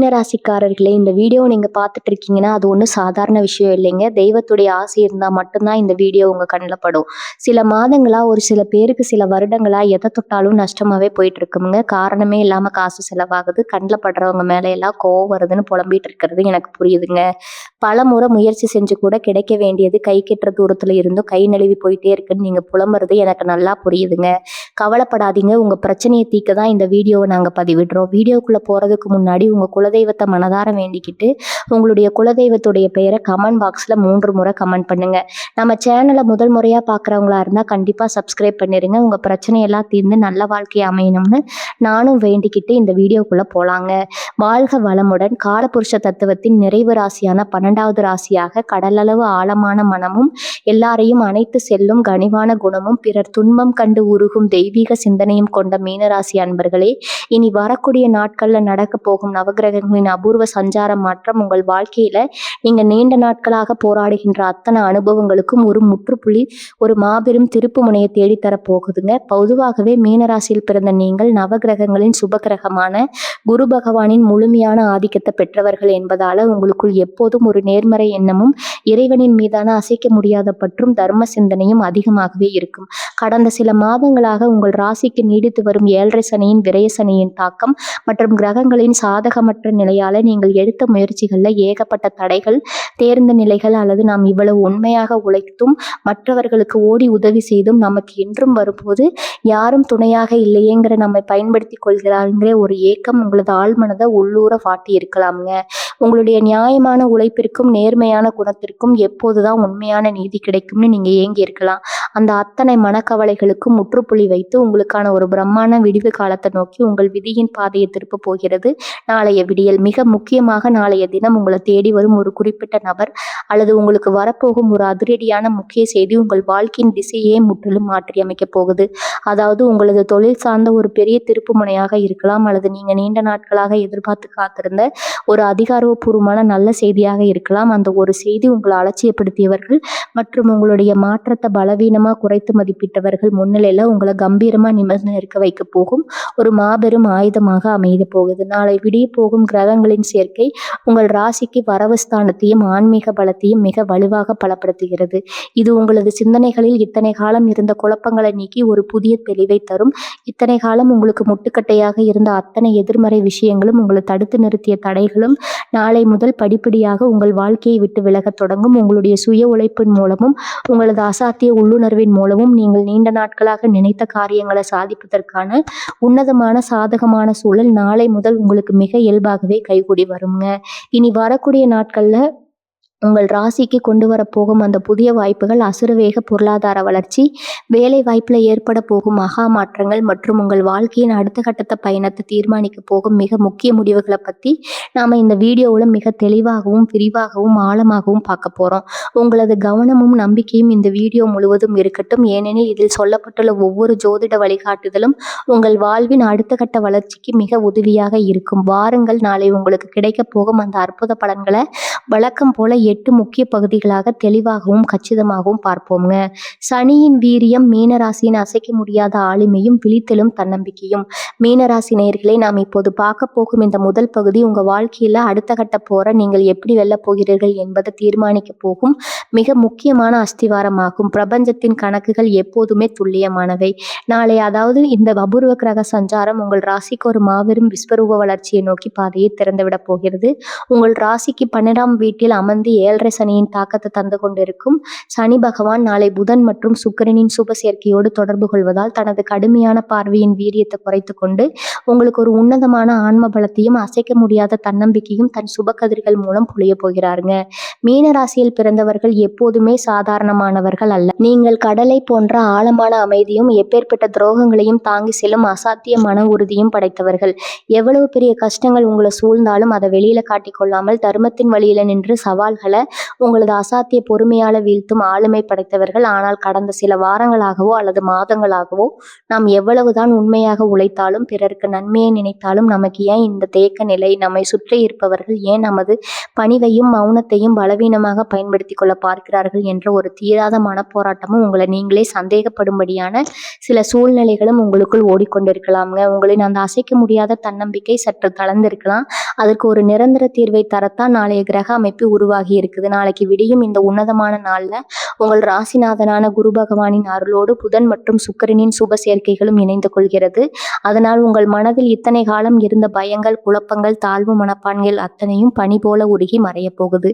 மீனராசிக்காரர்களே, இந்த வீடியோ நீங்க பார்த்துட்டு இருக்கீங்கன்னா, அது ஒண்ணும் சாதாரண விஷயம் இல்லைங்க. தெய்வத்துடைய ஆசை இருந்தா மட்டும் தான் இந்த வீடியோ உங்க கண்ல படும். சில மாதங்களா, ஒரு சில பேருக்கு சில வருடங்களா எத தொட்டாலும் நஷ்டமாவே போயிட்டு இருக்குங்க. காரணமே இல்லாம காசு செலவாகுது. கண்ல படுறவங்க மேல எல்லாம் கோவம் வருதுன்னு புலம்பிட்டு இருக்கிறது எனக்கு புரியுதுங்க. பலமுறை முயற்சி செஞ்சு கூட கிடைக்க வேண்டியது கை கெட்டுற தூரத்துல இருந்தும் கை நழுவி போயிட்டே இருக்குன்னு நீங்க புலம்புறது எனக்கு நல்லா புரியுதுங்க. கவலைப்படாதீங்க. உங்க பிரச்சனையை தீர்க்க தான் இந்த வீடியோவை நாங்க பதிவிடுறோம். வீடியோக்குள்ள போறதுக்கு முன்னாடி உங்க குலதெய்வத்தை மனதார வேண்டிக்கிட்டு உங்களுடைய குலதெய்வத்துடைய பெயரை கமெண்ட் பாக்ஸ்ல 3 முறை கமெண்ட் பண்ணுங்க. நம்ம சேனலை முதல் முறையா பார்க்குறவங்களா இருந்தா கண்டிப்பா சப்ஸ்கிரைப் பண்ணிருங்க. உங்க பிரச்சனையெல்லாம் தீர்ந்து நல்ல வாழ்க்கை அமையணும்னு நானும் வேண்டிக்கிட்டு இந்த வீடியோக்குள்ள போலாங்க. வாழ்க வளமுடன். காலபுருஷ தத்துவத்தின் நிறைவு ராசியான 12வது ராசியாக கடலளவு ஆழமான மனமும் எல்லாரையும் அனைத்து செல்லும் கனிவான குணமும் பிறர் துன்பம் கண்டு உருகும் தெய்வீக சிந்தனையும் கொண்ட மீனராசி அன்பர்களே, இனி வரக்கூடிய நாட்கள்ல நடக்க போகும் நவகிரகங்களின் அபூர்வ சஞ்சார மாற்றம் உங்கள் வாழ்க்கையில நீங்க நீண்ட நாட்களாக போராடுகின்ற அத்தனை அனுபவங்களுக்கும் ஒரு முற்றுப்புள்ளி, ஒரு மாபெரும் திருப்பு முனையை தேடித்தர போகுதுங்க. பொதுவாகவே மீனராசியில் பிறந்த நீங்கள் நவகிரகங்களின் சுபகிரகமான குரு பகவானின் முழுமையான ஆதிக்கத்தை பெற்றவர்கள் என்பதால உங்களுக்குள் எப்போதும் ஒரு நேர்மறை எண்ணமும் இறைவனின் மீதான அசைக்க முடியாத பற்றும் தர்ம சிந்தனையும் அதிகமாகவே இருக்கும். கடந்த சில மாதங்களாக உங்கள் ராசிக்கு நீடித்து வரும் 7.5 சனியின் விரய சனியின் தாக்கம் மற்றும் கிரகங்களின் சாதகமற்ற நிலையால நீங்கள் எடுத்த முயற்சிகள்ல ஏகப்பட்ட தடைகள், தேர்ந்த நிலைகள் அல்லது நாம் இவ்வளவு உண்மையாக உழைத்தும் மற்றவர்களுக்கு ஓடி உதவி செய்தும் நமக்கு என்றும் வரும்போது யாரும் துணையாக இல்லையேங்கிற நம்மை பயன்படுத்தி கொள்கிறாங்கிற ஒரு ஏக்கம் உங்களது ஆழ்மனதை உள்ளூர வாட்டி இருக்கலாமுங்க. உங்களுடைய நியாயமான உழைப்பிற்கும் நேர்மையான குணத்திற்கும் எப்போதுதான் உண்மையான நீதி கிடைக்கும்னு நீங்க ஏங்கி இருக்கலாம். அந்த அத்தனை மனக்கவலைகளுக்கும் முற்றுப்புள்ளி வைத்து உங்களுக்கான ஒரு பிரம்மாண்ட விடிவு காலத்தை நோக்கி உங்கள் விதியின் பாதையை திருப்ப போகிறது நாளைய விடியல். மிக முக்கியமாக நாளைய தினம் உங்களை தேடி வரும் ஒரு குறிப்பிட்ட நபர் அல்லது உங்களுக்கு வரப்போகும் ஒரு அதிரடியான முக்கிய செய்தி உங்கள் வாழ்க்கையின் திசையே முற்றிலும் மாற்றி அமைக்க போகுது. அதாவது உங்களது தொழில் சார்ந்த ஒரு பெரிய திருப்பு முனையாக இருக்கலாம், அல்லது நீங்க நீண்ட நாட்களாக எதிர்பார்த்து காத்திருந்த ஒரு அதிகாரப்பூர்வமான நல்ல செய்தியாக இருக்கலாம். அந்த ஒரு செய்தி உங்களை அலட்சியப்படுத்தியவர்கள் மற்றும் உங்களுடைய மாற்றத்தை பலவீனமா குறைத்து மதிப்பிட்டவர்கள் முன்னிலையில உங்களை கம்பீரமா நிமிர்ந்து நிற்க வைக்க போகும் ஒரு மாபெரும் ஆயுதமாக அமைய போகுது. நாளை விடிய போகும் கிரகங்களின் சேர்க்கை உங்கள் ராசிக்கு வரவு ஸ்தானத்தையும் ஆன்மீக பலத்தையும் மிக வலுவாக பலப்படுத்துகிறது. இது உங்களது சிந்தனைகளில் இத்தனை காலம் இருந்த குழப்பங்களை நீக்கி ஒரு புதிய தெளிவை தரும். இத்தனை காலம் உங்களுக்கு முட்டுக்கட்டையாக இருந்த அத்தனை எதிர்மறை விஷயங்களும், உங்களை தடுத்து நிறுத்திய தடைகளும் நாளை முதல் படிப்படியாக உங்கள் வாழ்க்கையை விட்டு விலகத் தொடங்கும். உங்களுடைய சுய உழைப்பின் மூலமும் உங்களது அசாத்திய உள்ளுணர்வின் மூலமும் நீங்கள் நீண்ட நாட்களாக நினைத்த காரியங்களை சாதிப்பதற்கான உன்னதமான சாதகமான சூழல் நாளை முதல் உங்களுக்கு மிக இயல்பாகவே கைகூடி வருங்க. இனி வரக்கூடிய நாட்கள்ல உங்கள் ராசிக்கு கொண்டு வரப்போகும் அந்த புதிய வாய்ப்புகள் அசுரவேக பொருளாதார வளர்ச்சி, வேலை வாய்ப்புல ஏற்பட போகும் மகா மாற்றங்கள் மற்றும் உங்கள் வாழ்க்கையின் அடுத்த கட்டத்தை பயணத்தை தீர்மானிக்க போகும் மிக முக்கிய முடிவுகளை பத்தி நாம இந்த வீடியோவில் மிக தெளிவாகவும் விரிவாகவும் ஆழமாகவும் பார்க்க போறோம். உங்களது கவனமும் நம்பிக்கையும் இந்த வீடியோ முழுவதும் இருக்கட்டும். ஏனெனில் இதில் சொல்லப்பட்டுள்ள ஒவ்வொரு ஜோதிட வழிகாட்டுதலும் உங்கள் வாழ்வின் அடுத்த கட்ட வளர்ச்சிக்கு மிக உதவியாக இருக்கும். வாருங்கள், நாளை உங்களுக்கு கிடைக்க போகும் அந்த அற்புத பலன்களை வழக்கம் போல 8 முக்கிய பகுதிகளாக தெளிவாகவும் கச்சிதமாகவும் பார்ப்போம்ங்க. சனியின் வீரியம், மீனராசியின் அசைக்க முடியாத ஆளுமையும் விழித்தலும் தன்னம்பிக்கையும். மீனராசி நேயர்களே, நாம் இப்போது பார்க்க போகும் இந்த முதல் பகுதி உங்க வாழ்க்கையில அடுத்த கட்ட போற நீங்கள் எப்படி வெல்ல போகிறீர்கள் என்பதை தீர்மானிக்க போகும் மிக முக்கியமான அஸ்திவாரமாகும். பிரபஞ்சத்தின் கணக்குகள் எப்போதுமே துல்லியமானவை. நாளை, அதாவது இந்த அபூர்வ கிரக சஞ்சாரம் உங்கள் ராசிக்கு ஒரு மாபெரும் விஸ்வரூப வளர்ச்சியை நோக்கி பாதையை திறந்துவிட போகிறது. உங்கள் ராசிக்கு 12ஆம் வீட்டில் அமர்ந்து 7.5 சனியின் தாக்கத்தை தந்து கொண்டிருக்கும் சனி பகவான் நாளை புதன் மற்றும் சுக்கிரனின் சுப சேர்க்கையோடு தொடர்பு கொள்வதால் தனது கடுமையான பார்வையின் வீரியத்தை குறைத்து கொண்டு உங்களுக்கு ஒரு உன்னதமான ஆன்ம பலத்தையும் அசைக்க முடியாத தன்னம்பிக்கையும் தன் சுப கதிர்கள் மூலம் பொழிய போகிறாருங்க. மீனராசியில் பிறந்தவர்கள் எப்போதுமே சாதாரணமானவர்கள் அல்ல. நீங்கள் கடலை போன்ற ஆழமான அமைதியும் எப்பேற்பட்ட துரோகங்களையும் தாங்கி செல்லும் அசாத்திய மன உறுதியும் படைத்தவர்கள். எவ்வளவு பெரிய கஷ்டங்கள் உங்களை சூழ்ந்தாலும் அதை வெளியில காட்டிக்கொள்ளாமல் தர்மத்தின் வழியில நின்று சவால்களை மனிதர்களை உங்களது அசாத்திய பொறுமையால வீழ்த்தும் ஆளுமை படைத்தவர்கள். ஆனால் கடந்த சில வாரங்களாகவோ அல்லது மாதங்களாகவோ நாம் எவ்வளவுதான் உண்மையாக உழைத்தாலும் பிறருக்கு நன்மையை நினைத்தாலும் நமக்கு ஏன் இந்த தேக்க நிலை? நம்மை சுற்றி இருப்பவர்கள் ஏன் நமது பணிவையும் மௌனத்தையும் பலவீனமாக பயன்படுத்தி கொள்ள பார்க்கிறார்கள் என்ற ஒரு தீராத மனப்போராட்டமும் உங்களை நீங்களே சந்தேகப்படும்படியான சில சூழ்நிலைகளும் உங்களுக்குள் ஓடிக்கொண்டிருக்கலாம்ங்க. உங்களின் அந்த அசைக்க முடியாத தன்னம்பிக்கை சற்று தளர்ந்திருக்கலாம். அதற்கு ஒரு நிரந்தர தீர்வை தரத்தான் நாளைய கிரக அமைப்பு உருவாகி இருக்குது. நாளைக்கு விடியும் இந்த உன்னதமான நாள்ல உங்கள் ராசிநாதனான குரு பகவானின் அருளோடு புதன் மற்றும் சுக்கிரனின் சுப சேர்க்கைகளும் இணைந்து கொள்கிறது. அதனால் உங்கள் மனதில் இத்தனை காலம் இருந்த பயங்கள், குழப்பங்கள், தாழ்வு மனப்பான்கள் அத்தனையும் பனி போல உருகி மறையப் போகுது.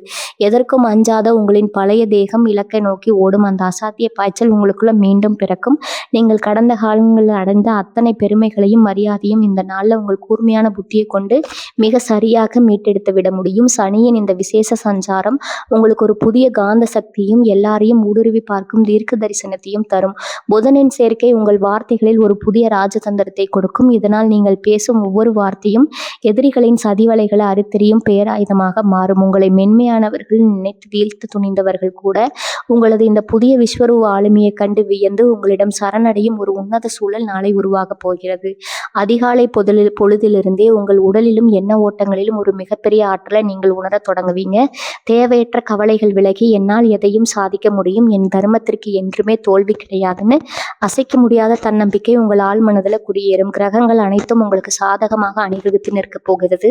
எதற்கும் அஞ்சாத உங்களின் பழைய தேகம் இலக்கை நோக்கி ஓடும் அந்த அசாத்திய பாய்ச்சல் உங்களுக்குள்ள மீண்டும் பிறக்கும். நீங்கள் கடந்த காலங்களில் அடைந்த அத்தனை பெருமைகளையும் மரியாதையும் இந்த நாள்ல உங்கள் கூர்மையான புத்தியை கொண்டு மிக சரியாக மீட்டெடுத்து விட முடியும். சனியின் இந்த விசேஷ சஞ்சாரம் உங்களுக்கு ஒரு புதிய காந்த சக்தியும் எல்லாரையும் ஊடுருவி பார்க்கும் தீர்க்க தரிசனத்தையும் தரும். புதனின் சேர்க்கை உங்கள் வார்த்தைகளில் ஒரு புதிய ராஜதந்திரத்தை கொடுக்கும். இதனால் நீங்கள் பேசும் ஒவ்வொரு வார்த்தையும் எதிரிகளின் சதிவலைகளை அறுத்தெறியும் பேராயுதமாக மாறும். உங்களை மென்மையானவர்கள் நினைத்து வீழ்த்த துணிந்தவர்கள் கூட உங்களது இந்த புதிய விஸ்வரூப ஆளுமையை கண்டு வியந்து உங்களிடம் சரணடையும் ஒரு உன்னத சூழல் நாளை உருவாகப் போகிறது. அதிகாலை பொழுதிலிருந்தே உங்கள் உடலிலும் எண்ண ஓட்டங்களிலும் ஒரு மிகப்பெரிய ஆற்றலை நீங்கள் உணரத் தொடங்குவீங்க. தேவையற்ற கவலைகள் விலகி என்னால் எதையும் சாதிக்க முடியும், என் தர்மத்திற்கு என்றுமே தோல்வி கிடையாதுன்னு அசைக்க முடியாத தன்னம்பிக்கை உங்கள் ஆழ் மனதில் குடியேறும். கிரகங்கள் அனைத்தும் உங்களுக்கு சாதகமாக அணிவகுத்து நிற்கப் போகிறது.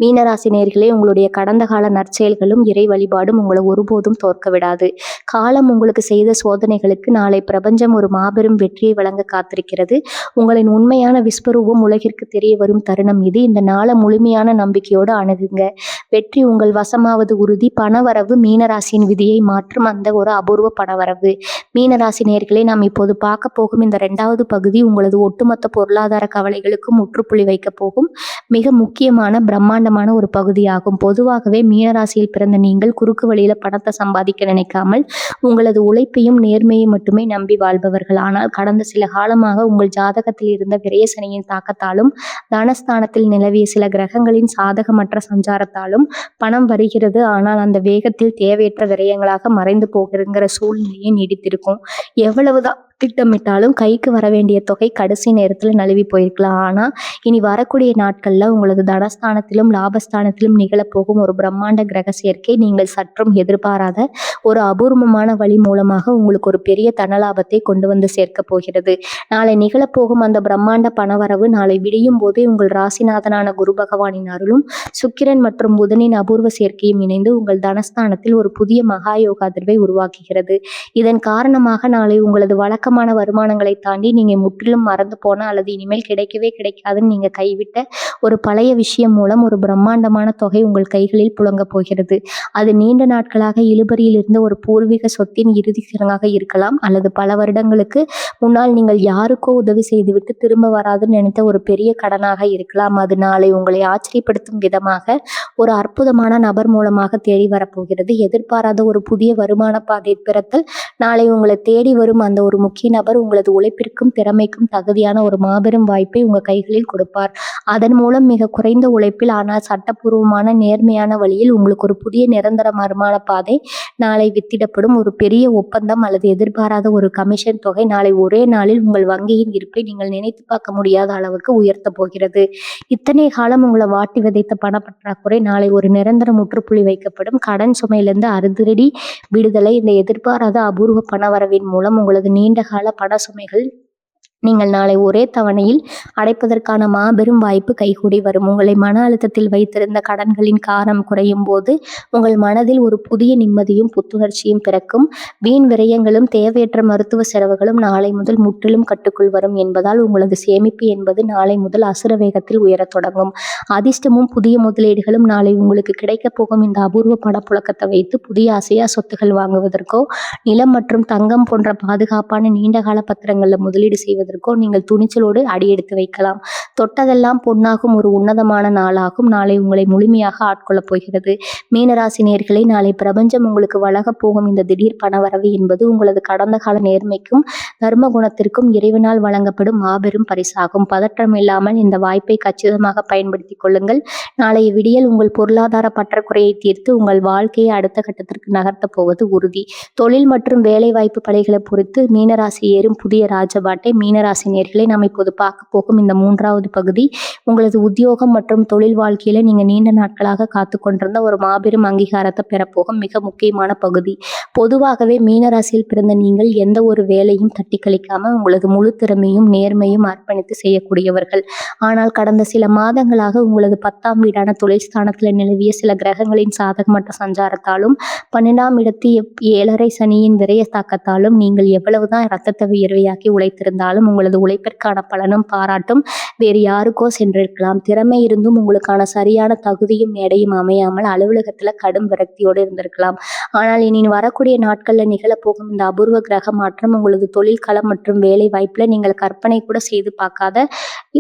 மீனராசி நேயர்களே, உங்களுடைய கடந்த கால நற்செயல்களும் இறை வழிபாடும் உங்களை ஒருபோதும் தோற்க விடாது. காலம் உங்களுக்கு செய்த சோதனைகளுக்கு நாளை பிரபஞ்சம் ஒரு மாபெரும் வெற்றியை வழங்க காத்திருக்கிறது. உங்களின் உண்மையான விஸ்வரூபம் உலகிற்கு தெரிய வரும் தருணம் இது. இந்த நாளை முழுமையான நம்பிக்கையோடு அணுகுங்க. வெற்றி உங்கள் வசமாவது உறுதி. பணவரவு மீனராசியின் விதியை மாற்றும் அந்த ஒரு அபூர்வ பணவரவு. மீனராசி நேயர்களே, நாம் இப்போது பார்க்க போகும் இந்த 2வது பகுதி உங்களது ஒட்டுமொத்த பொருளாதார கவலைகளுக்கும் முற்றுப்புள்ளி வைக்க போகும் மிக முக்கியமான பிரம்மாண்டமான ஒரு பகுதியாகும். பொதுவாகவே மீனராசியில் பிறந்த நீங்கள் குறுக்கு வழியில பணத்தை சம்பாதிக்க நினைக்காமல் உங்களது உழைப்பையும் நேர்மையை மட்டுமே நம்பி வாழ்பவர்கள். ஆனால் கடந்த சில காலமாக உங்கள் ஜாதகத்தில் இருந்த விரயசனியின் தாக்கத்தாலும் தனஸ்தானத்தில் நிலவிய சில கிரகங்களின் சாதகமற்ற சஞ்சாரத்தாலும் பணம் வருகிறது. ஆனால் அந்த வேகத்தில் தேவையற்ற விரயங்களாக மறைந்து போகிறங்கிற சூழ்நிலையை நீடித்திருக்கும். எவ்வளவுதான் திட்டமிட்டாலும் கைக்கு வர வேண்டிய தொகை கடைசி நேரத்தில் நழுவி போயிருக்கலாம். ஆனால் இனி வரக்கூடிய நாட்களில் உங்களது தனஸ்தானத்திலும் லாபஸ்தானத்திலும் நிகழப்போகும் ஒரு பிரம்மாண்ட கிரக சேர்க்கை நீங்கள் சற்றும் எதிர்பாராத ஒரு அபூர்வமான வழி மூலமாக உங்களுக்கு ஒரு பெரிய தனலாபத்தை கொண்டு வந்து சேர்க்க போகிறது. நாளை நிகழப்போகும் அந்த பிரம்மாண்ட பணவரவு நாளை விடியும் போதே உங்கள் ராசிநாதனான குரு பகவானின் அருளும் சுக்கிரன் மற்றும் புதனின் அபூர்வ சேர்க்கையும் இணைந்து உங்கள் தனஸ்தானத்தில் ஒரு புதிய மகா யோகாதிர்வை உருவாக்குகிறது. இதன் காரணமாக நாளை உங்களது வழக்கமான வருமானங்களை தாண்டி நீங்க முற்றிலும் மறந்து போன அல்லது இனிமேல் கிடைக்கவே கிடைக்காதுன்னு நீங்க கைவிட்ட ஒரு பழைய விஷயம் மூலம் ஒரு பிரம்மாண்டமான தொகை உங்கள் கைகளில் புழங்க போகிறது. அது நீண்ட நாட்களாக இழுபறியில் இருந்த ஒரு பூர்வீக சொத்தின் இறுதி சடங்காக இருக்கலாம், அல்லது பல வருடங்களுக்கு முன்னால் நீங்கள் யாருக்கோ உதவி செய்துவிட்டு திரும்ப வராதுன்னு நினைத்த ஒரு பெரிய கடனாக இருக்கலாம். அது நாளை உங்களை ஆச்சரியப்படுத்தும் விதமாக ஒரு அற்புதமான நபர் மூலமாக தேடி வரப்போகிறது. எதிர்பாராத ஒரு புதிய வருமான பாதை பிறத்தல் நாளை உங்களை தேடி வரும் அந்த ஒரு முக்கிய நபர் உங்களது உழைப்பிற்கும் திறமைக்கும் தகுதியான ஒரு மாபெரும் வாய்ப்பை உங்கள் கைகளில் கொடுப்பார். அதன் மூலம் மிக குறைந்த உழைப்பில் ஆனால் சட்டப்பூர்வமான நேர்மையான வழியில் உங்களுக்கு ஒரு புதிய நிரந்தர வருமான பாதை நாளை வித்திடப்படும். ஒரு பெரிய ஒப்பந்தம் அல்லது எதிர்பாராத ஒரு கமிஷன் தொகை நாளை ஒரே நாளில் உங்கள் வங்கியின் இருப்பை நீங்கள் நினைத்து பார்க்க முடியாத அளவுக்கு உயர்த்த போகிறது. இத்தனை காலம் உங்களை வாட்டி விதைத்த பணப்பற்றாக்குறை நாளை ஒரு நிரந்தர முற்றுப்புள்ளி வைக்கப்படும். கடன் சுமையிலிருந்து அதிரடி விடுதலை. இந்த எதிர்பாராத அபூர்வ பணவரவின் மூலம் உங்களது நீண்ட கால பண சுமைகள் நீங்கள் நாளை ஒரே தவணையில் அடைப்பதற்கான மாபெரும் வாய்ப்பு கைகூடி வரும். உங்களை மன அழுத்தத்தில் வைத்திருந்த கடன்களின் காரம் குறையும் போது உங்கள் மனதில் ஒரு புதிய நிம்மதியும் புத்துணர்ச்சியும் பிறக்கும். வீண் விரயங்களும் தேவையற்ற மருத்துவ செலவுகளும் நாளை முதல் முற்றிலும் கட்டுக்குள் வரும் என்பதால் உங்களது சேமிப்பு என்பது நாளை முதல் அசுர வேகத்தில் உயரத் தொடங்கும். அதிர்ஷ்டமும் புதிய முதலீடுகளும் நாளை உங்களுக்கு கிடைக்கப் போகும் இந்த அபூர்வ பணப்புழக்கத்தை வைத்து புதிய அசையா சொத்துகள் வாங்குவதற்கோ நிலம் மற்றும் தங்கம் போன்ற பாதுகாப்பான நீண்டகால பத்திரங்களில் முதலீடு செய்வதற்கோ செய்வதற்கோ நீங்கள் துணிச்சலோடு அடியெடுத்து வைக்கலாம். தொட்டதெல்லாம் பொன்னாகும் ஒரு உன்னதமான நாளாகும். நாளை உங்களை முழுமையாக ஆட்கொள்ளப் போகிறது. மீனராசி நேயர்களே, நாளை பிரபஞ்சம் உங்களுக்கு வழங்கப் போகும் இந்த திடீர் பணவரவு என்பது உங்களது கடந்த கால நேர்மைக்கும் தர்ம குணத்திற்கும் இறைவனால் வழங்கப்படும் மாபெரும் பரிசாகும். பதற்றம் இல்லாமல் இந்த வாய்ப்பை கச்சிதமாக பயன்படுத்திக் கொள்ளுங்கள். நாளைய விடியல் உங்கள் பொருளாதார பற்றாக்குறையை தீர்த்து உங்கள் வாழ்க்கையை அடுத்த கட்டத்திற்கு நகர்த்தப் போவது உறுதி. தொழில் மற்றும் வேலை வாய்ப்பு பணிகளை பொறுத்து மீனராசி ஏறும் புதிய ராஜபாட்டை. மீனராசி நேயர்களே, நாம் இப்போது பார்க்க போகும் இந்த 3வது பகுதி உங்களது உத்தியோகம் மற்றும் தொழில் வாழ்க்கையில நீங்க நீண்ட நாட்களாக காத்து கொண்டிருந்த ஒரு மாபெரும் அங்கீகாரத்தை பெறப்போகும் மிக முக்கியமான பகுதி. பொதுவாகவே மீனராசியில் பிறந்த நீங்கள் எந்த ஒரு வேலையும் தட்டி கழிக்காம உங்களது முழு திறமையும் நேர்மையும் அர்ப்பணித்து செய்யக்கூடியவர்கள். ஆனால் கடந்த சில மாதங்களாக உங்களது 10ஆம் வீடான தொழில் ஸ்தானத்தில் நிலவிய சில கிரகங்களின் சாதகமற்ற சஞ்சாரத்தாலும் 12ஆம் இடத்து 7.5 சனியின் விரைய தாக்கத்தாலும் நீங்கள் எவ்வளவுதான் ரத்தத்தை வியர்வையாக்கி உழைத்திருந்தாலும் உங்களது உழைப்பிற்கான பலனும் பாராட்டும் வேறு யாருக்கோ சென்றிருக்கலாம். திறமை இருந்தும் உங்களுக்கான சரியான தகுதியும் மேடையும் அமையாமல் அலுவலகத்துல கடும் விரக்தியோடு இருந்திருக்கலாம். ஆனால் இனி வரக்கூடிய நாட்கள்ல நிகழப்போகும் இந்த அபூர்வ கிரக மாற்றம் உங்களது தொழில் களம் மற்றும் வேலை வாய்ப்புல நீங்கள் கற்பனை கூட செய்து பார்க்காத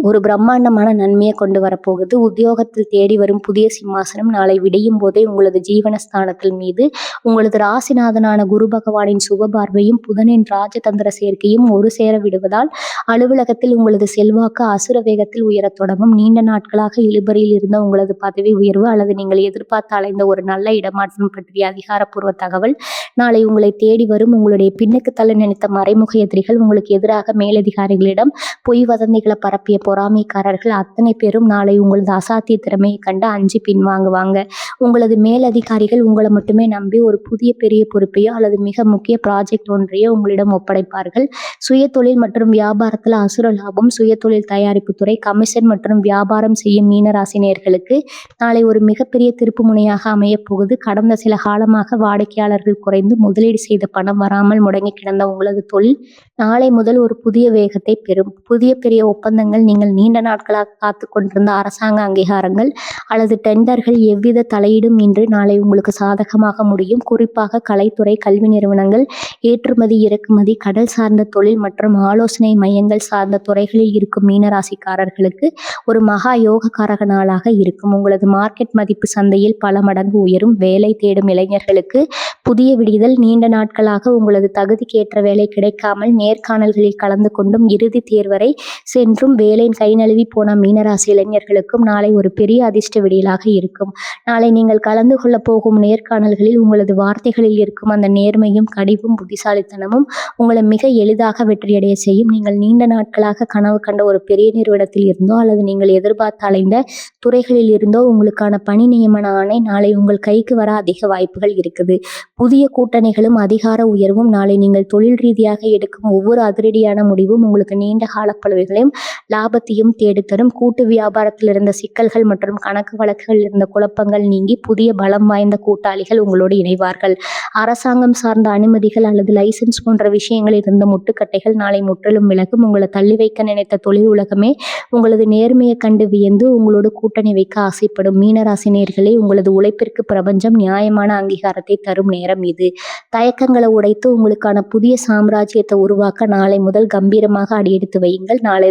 ஒரு பிரம்மாண்டமான நன்மையை கொண்டு வரப்போகுது. உத்தியோகத்தில் தேடி வரும் புதிய சிம்மாசனம் நாளை விடியும் போதே உங்களது ஜீவனஸ்தானத்தில் மீது உங்களது ராசிநாதனான குரு பகவானின் சுப பார்வையும் புதனின் ராஜதந்திர சேர்க்கையும் ஒரு சேர விடுவதால் அலுவலகத்தில் உங்களது செல்வாக்கு அசுர வேகத்தில் உயரத் தொடங்கும். நீண்ட நாட்களாக இழுபறியில் இருந்த உங்களது பதவி உயர்வு அல்லது நீங்கள் எதிர்பார்த்து அலைந்த ஒரு நல்ல இடமாற்றம் பற்றிய அதிகாரப்பூர்வ தகவல் நாளை உங்களை தேடி வரும். உங்களுடைய பின்னுக்கு தள்ள நினைத்த மறைமுக எதிரிகள், உங்களுக்கு எதிராக மேலதிகாரிகளிடம் பொய் வதந்திகளை பரப்பிய பொறாமைக்காரர்கள் அத்தனை பேரும் நாளை உங்களது அசாத்திய திறமையை கண்டு அஞ்சி பின்வாங்குவாங்க. உங்களது மேலதிகாரிகள் உங்களை மட்டுமே நம்பி ஒரு புதிய பெரிய பொறுப்பையோ அல்லது மிக முக்கிய ப்ராஜெக்ட் ஒன்றையோ உங்களிடம் ஒப்படைப்பார்கள். சுய தொழில் மற்றும் வியாபாரத்தில் அசுர லாபம். சுய தொழில் தயாரிப்பு துறை, கமிஷன் மற்றும் வியாபாரம் செய்யும் மீனராசினியர்களுக்கு நாளை ஒரு மிகப்பெரிய திருப்பு முனையாக அமையப் போகுது. கடந்த சில காலமாக வாடிக்கையாளர்கள் குறைந்து முதலீடு செய்த பணம் வராமல் முடங்கி கிடந்த உங்களது தொழில் நாளை முதல் ஒரு புதிய வேகத்தை பெறும். புதிய பெரிய ஒப்பந்தங்கள், நீங்கள் நீண்ட நாட்களாக காத்து கொண்டிருந்த அரசாங்க அங்கீகாரங்கள் அல்லது டெண்டர்கள் எவ்வித தலையீடும் இன்றி நாளை உங்களுக்கு சாதகமாக முடியும். குறிப்பாக கலைத்துறை, கல்வி நிறுவனங்கள், ஏற்றுமதி இறக்குமதி, கடல் சார்ந்த தொழில் மற்றும் ஆலோசனை மையங்கள் சார்ந்த துறைகளில் இருக்கும் மீனராசிக்காரர்களுக்கு ஒரு மகா யோகக்காரக நாளாக இருக்கும். உங்களது மார்க்கெட் மதிப்பு சந்தையில் பல மடங்கு உயரும். வேலை தேடும் இளைஞர்களுக்கு புதிய விடிதல். நீண்ட நாட்களாக உங்களது தகுதிக்கேற்ற வேலை கிடைக்காமல் நேர்காணல்களில் கலந்து கொண்டும் இறுதி தேர்வரை சென்றும் வேலை கை நழுவி போன மீனராசி இளைஞர்களுக்கும் நாளை ஒரு பெரிய அதிர்ஷ்ட விடியலாக இருக்கும். நாளை நீங்கள் கலந்து கொள்ள போகும் நேர்காணல்களில் உங்களது வார்த்தைகளில் இருக்கும் அந்த நேர்மையும் கடிவும் புத்திசாலித்தனமும் உங்களை மிக எளிதாக வெற்றியடைய செய்யும். நீங்கள் நீண்ட நாட்களாக கனவு கண்ட ஒரு பெரிய நிறுவனத்தில் இருந்தோ அல்லது நீங்கள் எதிர்பார்த்து அலைந்த துறைகளில் இருந்தோ உங்களுக்கான பணி நியமன ஆணை நாளை உங்கள் கைக்கு வர அதிக வாய்ப்புகள் இருக்குது. புதிய கூட்டணிகளும் அதிகார உயர்வும். நாளை நீங்கள் தொழில் ரீதியாக எடுக்கும் ஒவ்வொரு அதிரடியான முடிவும் உங்களுக்கு நீண்ட கால பலன்களையும் லாபத்தையும் தேடித்தரும். கூட்டு வியாபாரத்தில் இருந்த சிக்கல்கள் மற்றும் கணக்கு வழக்குகள் இருந்த குழப்பங்கள் நீங்கி புதிய பலம் வாய்ந்த கூட்டாளிகள் உங்களோடு இணைவார்கள். அரசாங்கம் சார்ந்த அனுமதிகள் அல்லது லைசன்ஸ் போன்ற விஷயங்களில் இருந்த முட்டுக்கட்டைகள் நாளை முற்றிலும் விலகும். உங்களை தள்ளி வைக்க நினைத்த தொழில் உலகமே உங்களது நேர்மையை கண்டு வியந்து உங்களோடு கூட்டணி வைக்க ஆசைப்படும். மீனராசினியர்களே, உங்களது உழைப்பிற்கு பிரபஞ்சம் நியாயமான அங்கீகாரத்தை தரும் நேரம் இது. தயக்கங்களை உடைத்து உங்களுக்கான புதிய சாம்ராஜ்யத்தை உருவாக்க நாளை முதல் கம்பீரமாக அடியெடுத்து வையுங்கள். நாளை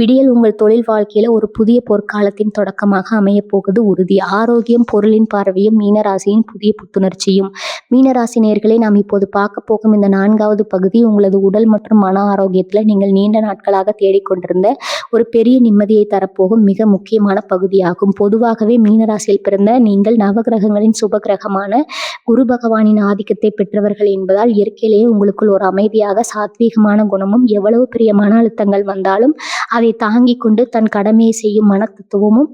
விடியல் உங்கள் தொழில் வாழ்க்கையில ஒரு புதிய பொற்காலத்தின் தொடக்கமாக அமையப் போகுது உறுதி. ஆரோக்கியம், பொருளின் பார்வையும் மீனராசியின் புதிய புத்துணர்ச்சியும். மீனராசி நேயர்களே, நாம் இப்போது பார்க்க போகும் இந்த 4வது பகுதி உங்களது உடல் மற்றும் மன ஆரோக்கியத்துல நீங்கள் நீண்ட நாட்களாக தேடிக்கொண்டிருந்த ஒரு பெரிய நிம்மதியை தரப்போகும் மிக முக்கியமான பகுதியாகும். பொதுவாகவே மீனராசியில் பிறந்த நீங்கள் நவகிரகங்களின் சுப கிரகமான குரு பகவானின் ஆதிக்கத்தை பெற்றவர்கள் என்பதால் இயற்கையிலேயே உங்களுக்குள் ஒரு அமைதியாக சாத்வீகமான குணமும் எவ்வளவு பெரிய மன அழுத்தங்கள் வந்தாலும் அதை தாங்கிக் கொண்டு தன் கடமையை செய்யும் மனத்தத்துவமும்